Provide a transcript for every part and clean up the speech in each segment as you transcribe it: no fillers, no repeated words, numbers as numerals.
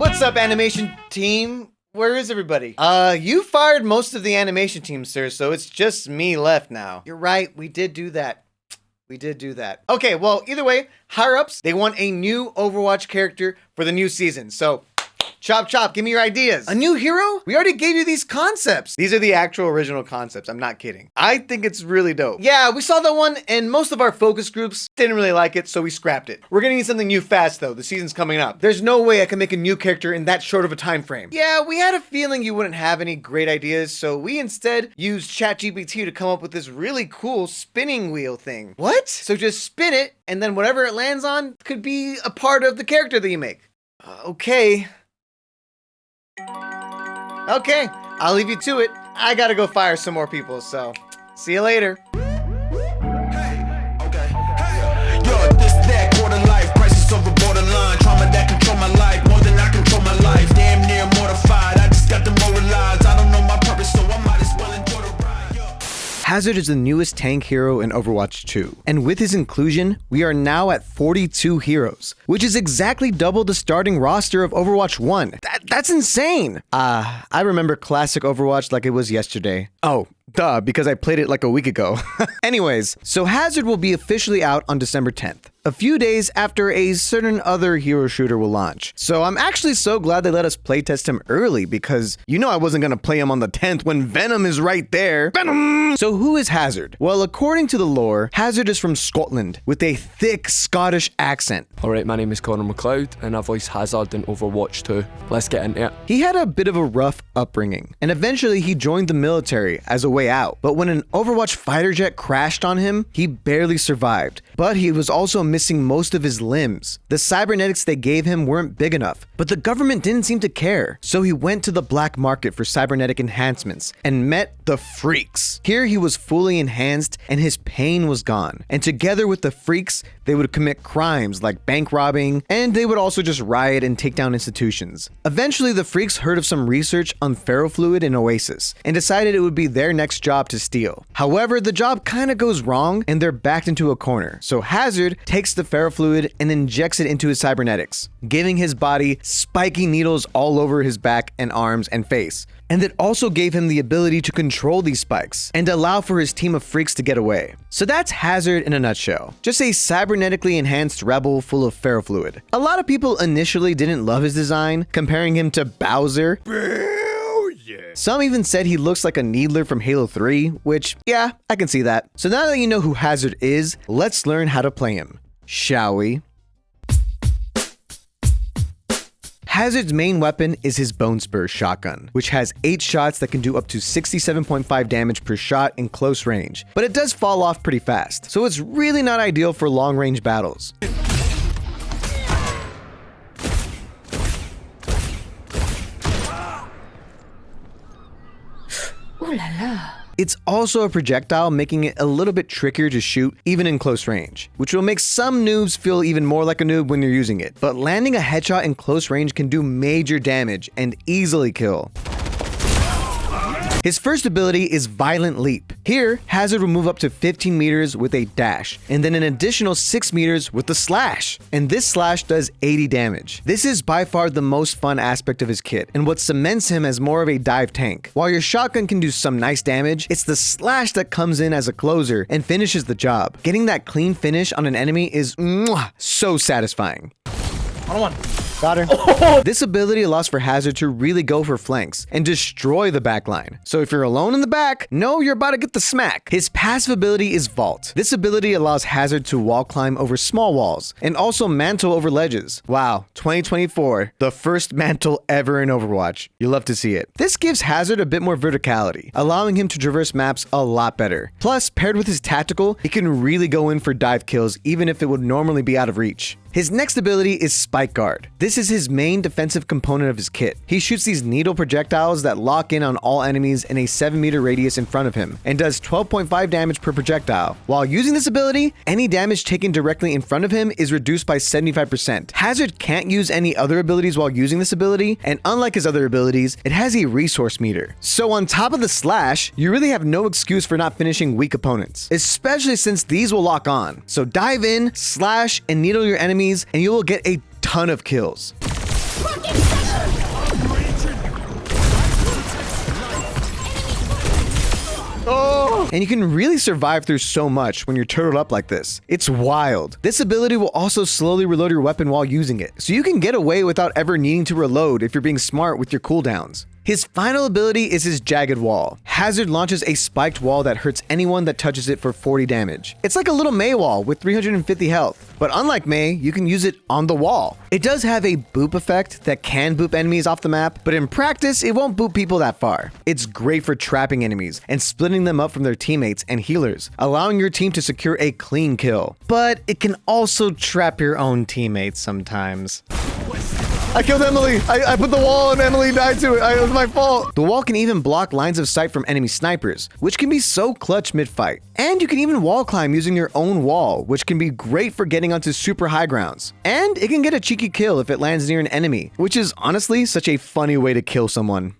What's up, animation team? Where is everybody? You fired most of the animation team, sir, so it's just me left now. You're right, we did do that. Okay, well, either way, higher ups, they want a new Overwatch character for the new season, so chop chop, give me your ideas. A new hero? We already gave you these concepts. These are the actual original concepts, I'm not kidding. I think it's really dope. Yeah, we saw that one, and most of our focus groups didn't really like it, so we scrapped it. We're gonna need something new fast, though. The season's coming up. There's no way I can make a new character in that short of a time frame. Yeah, we had a feeling you wouldn't have any great ideas, so we instead used ChatGPT to come up with this really cool spinning wheel thing. What? So just spin it, and then whatever it lands on could be a part of the character that you make. Okay. Okay, I'll leave you to it. I gotta go fire some more people, so see you later. Hazard is the newest tank hero in Overwatch 2, and with his inclusion, we are now at 42 heroes, which is exactly double the starting roster of Overwatch 1. That's insane! I remember classic Overwatch like it was yesterday. Oh, duh, because I played it like a week ago. Anyways, so Hazard will be officially out on December 10th. A few days after a certain other hero shooter will launch. So I'm actually so glad they let us playtest him early because you know I wasn't gonna play him on the 10th when Venom is right there. Venom! So who is Hazard? Well, according to the lore, Hazard is from Scotland with a thick Scottish accent. Alright, my name is Connor McLeod and I voice Hazard in Overwatch 2. Let's get into it. He had a bit of a rough upbringing and eventually he joined the military as a way out. But when an Overwatch fighter jet crashed on him, he barely survived. But he was also missing most of his limbs. The cybernetics they gave him weren't big enough, but the government didn't seem to care. So he went to the black market for cybernetic enhancements and met the freaks. Here he was fully enhanced and his pain was gone. And together with the freaks, they would commit crimes like bank robbing, and they would also just riot and take down institutions. Eventually, the freaks heard of some research on ferrofluid in Oasis and decided it would be their next job to steal. However, the job kind of goes wrong and they're backed into a corner. So Hazard takes the ferrofluid and injects it into his cybernetics, giving his body spiky needles all over his back and arms and face. And it also gave him the ability to control these spikes and allow for his team of freaks to get away. So that's Hazard in a nutshell. Just a cybernetically enhanced rebel full of ferrofluid. A lot of people initially didn't love his design, comparing him to Bowser. Some even said he looks like a Needler from Halo 3, which, yeah, I can see that. So now that you know who Hazard is, let's learn how to play him, shall we? Hazard's main weapon is his Bone Spur shotgun, which has 8 shots that can do up to 67.5 damage per shot in close range, but it does fall off pretty fast, so it's really not ideal for long-range battles. Ooh la la. It's also a projectile, making it a little bit trickier to shoot even in close range, which will make some noobs feel even more like a noob when you're using it. But landing a headshot in close range can do major damage and easily kill. His first ability is Violent Leap. Here, Hazard will move up to 15 meters with a dash, and then an additional 6 meters with the slash. And this slash does 80 damage. This is by far the most fun aspect of his kit, and what cements him as more of a dive tank. While your shotgun can do some nice damage, it's the slash that comes in as a closer and finishes the job. Getting that clean finish on an enemy is so satisfying. One. Got her. This ability allows for Hazard to really go for flanks and destroy the backline. So if you're alone in the back, know you're about to get the smack. His passive ability is Vault. This ability allows Hazard to wall climb over small walls and also mantle over ledges. Wow, 2024, the first mantle ever in Overwatch. You'll love to see it. This gives Hazard a bit more verticality, allowing him to traverse maps a lot better. Plus, paired with his tactical, he can really go in for dive kills even if it would normally be out of reach. His next ability is Spike Guard. This is his main defensive component of his kit. He shoots these needle projectiles that lock in on all enemies in a 7-meter radius in front of him and does 12.5 damage per projectile. While using this ability, any damage taken directly in front of him is reduced by 75%. Hazard can't use any other abilities while using this ability, and unlike his other abilities, it has a resource meter. So on top of the slash, you really have no excuse for not finishing weak opponents, especially since these will lock on. So dive in, slash, and needle your enemies, and you will get a ton of kills. And you can really survive through so much when you're turtled up like this. It's wild. This ability will also slowly reload your weapon while using it, so you can get away without ever needing to reload if you're being smart with your cooldowns. His final ability is his Jagged Wall. Hazard launches a spiked wall that hurts anyone that touches it for 40 damage. It's like a little Mei wall with 350 health, but unlike Mei, you can use it on the wall. It does have a boop effect that can boop enemies off the map, but in practice, it won't boop people that far. It's great for trapping enemies and splitting them up from their teammates and healers, allowing your team to secure a clean kill. But it can also trap your own teammates sometimes. I killed Emily. I put the wall and Emily died to it. It was my fault. The wall can even block lines of sight from enemy snipers, which can be so clutch mid-fight. And you can even wall climb using your own wall, which can be great for getting onto super high grounds. And it can get a cheeky kill if it lands near an enemy, which is honestly such a funny way to kill someone.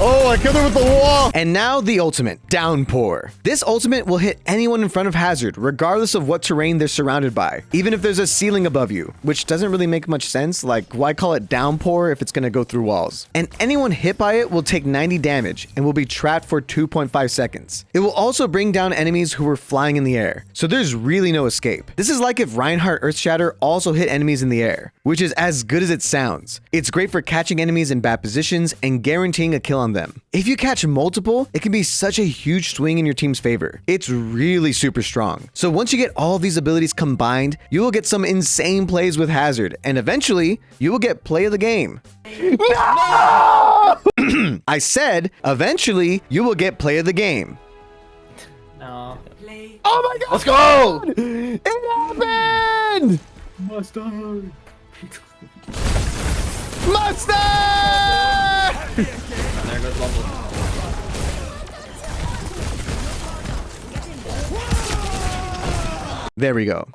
Oh, I killed her with the wall! And now the ultimate, Downpour. This ultimate will hit anyone in front of Hazard, regardless of what terrain they're surrounded by, even if there's a ceiling above you, which doesn't really make much sense, like why call it Downpour if it's gonna go through walls? And anyone hit by it will take 90 damage and will be trapped for 2.5 seconds. It will also bring down enemies who were flying in the air, so there's really no escape. This is like if Reinhardt Earthshatter also hit enemies in the air, which is as good as it sounds. It's great for catching enemies in bad positions and guaranteeing a kill on them. If you catch multiple, it can be such a huge swing in your team's favor. It's really super strong. So once you get all of these abilities combined, you will get some insane plays with Hazard, and eventually, you will get play of the game. No! I said, eventually, you will get play of the game. No. Oh my god! Let's go! It happened! Mustard! Mustard! There goes Lumble. There we go.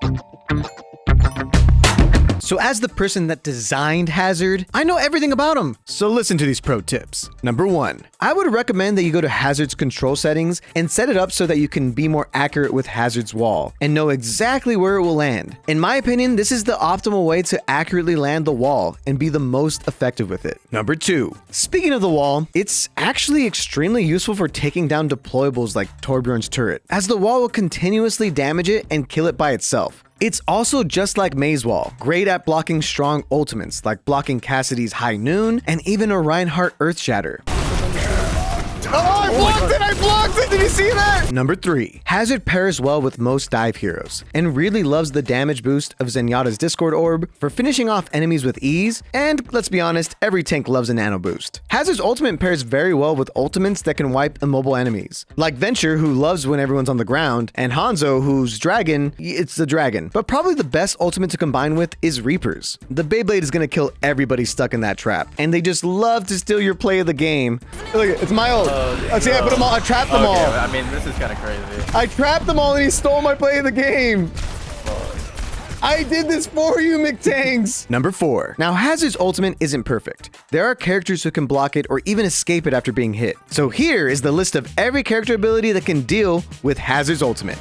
So as the person that designed Hazard, I know everything about him. So listen to these pro tips. Number 1, I would recommend that you go to Hazard's control settings and set it up so that you can be more accurate with Hazard's wall and know exactly where it will land. In my opinion, this is the optimal way to accurately land the wall and be the most effective with it. Number 2, speaking of the wall, it's actually extremely useful for taking down deployables like Torbjorn's turret, as the wall will continuously damage it and kill it by itself. It's also just like Mei's wall, great at blocking strong ultimates like blocking Cassidy's High Noon and even a Reinhardt Earthshatter. Oh, I blocked it! Did you see that? Number 3, Hazard pairs well with most dive heroes and really loves the damage boost of Zenyatta's Discord Orb for finishing off enemies with ease, and let's be honest, every tank loves a nano boost. Hazard's ultimate pairs very well with ultimates that can wipe immobile enemies, like Venture, who loves when everyone's on the ground, and Hanzo, whose dragon, it's the dragon. But probably the best ultimate to combine with is Reapers. The Beyblade is gonna kill everybody stuck in that trap, and they just love to steal your play of the game. Look, it's my ult. See, I put them all. I trapped them all. I mean, this is kind of crazy. I trapped them all and he stole my play of the game. I did this for you, McTangs. Number 4. Now, Hazard's ultimate isn't perfect. There are characters who can block it or even escape it after being hit. So here is the list of every character ability that can deal with Hazard's ultimate.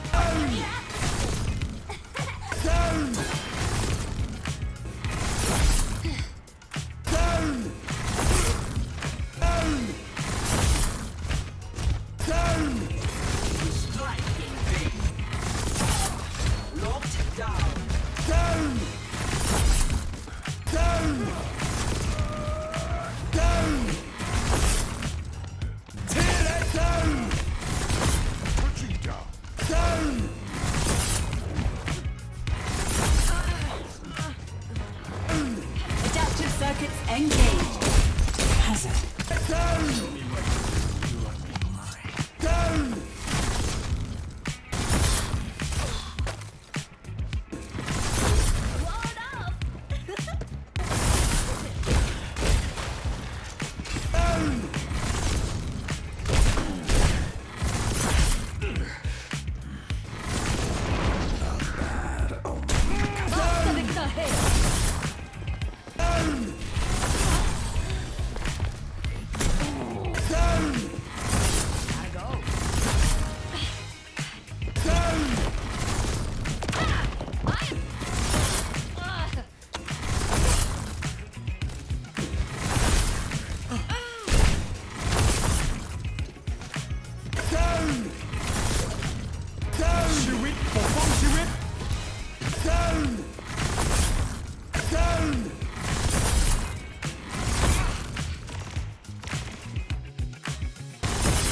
Adaptive circuits engaged. Hazard.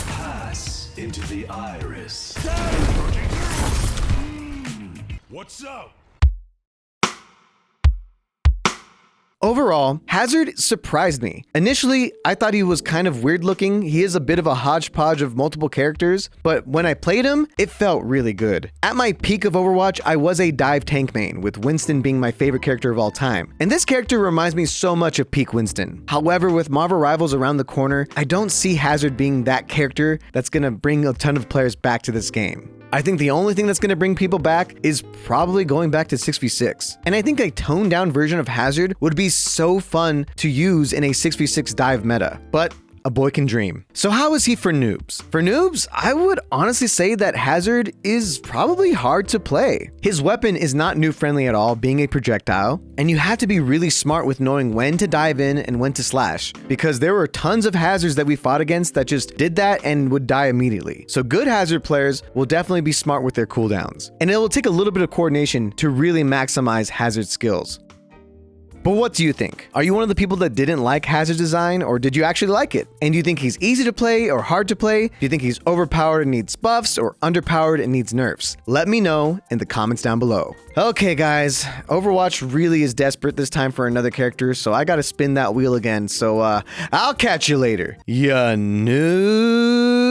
Pass into the iris. What's up? Overall, Hazard surprised me. Initially, I thought he was kind of weird looking. He is a bit of a hodgepodge of multiple characters, but when I played him, it felt really good. At my peak of Overwatch, I was a dive tank main, with Winston being my favorite character of all time. And this character reminds me so much of peak Winston. However, with Marvel Rivals around the corner, I don't see Hazard being that character that's gonna bring a ton of players back to this game. I think the only thing that's going to bring people back is probably going back to 6v6. And I think a toned down version of Hazard would be so fun to use in a 6v6 dive meta. But a boy can dream. So how is he for noobs? For noobs, I would honestly say that Hazard is probably hard to play. His weapon is not noob friendly at all, being a projectile, and you have to be really smart with knowing when to dive in and when to slash, because there were tons of Hazards that we fought against that just did that and would die immediately. So good Hazard players will definitely be smart with their cooldowns, and it will take a little bit of coordination to really maximize Hazard skills. But what do you think? Are you one of the people that didn't like Hazard's design, or did you actually like it? And do you think he's easy to play or hard to play? Do you think he's overpowered and needs buffs, or underpowered and needs nerfs? Let me know in the comments down below. Okay guys, Overwatch really is desperate this time for another character, so I gotta spin that wheel again. So I'll catch you later. Ya noob.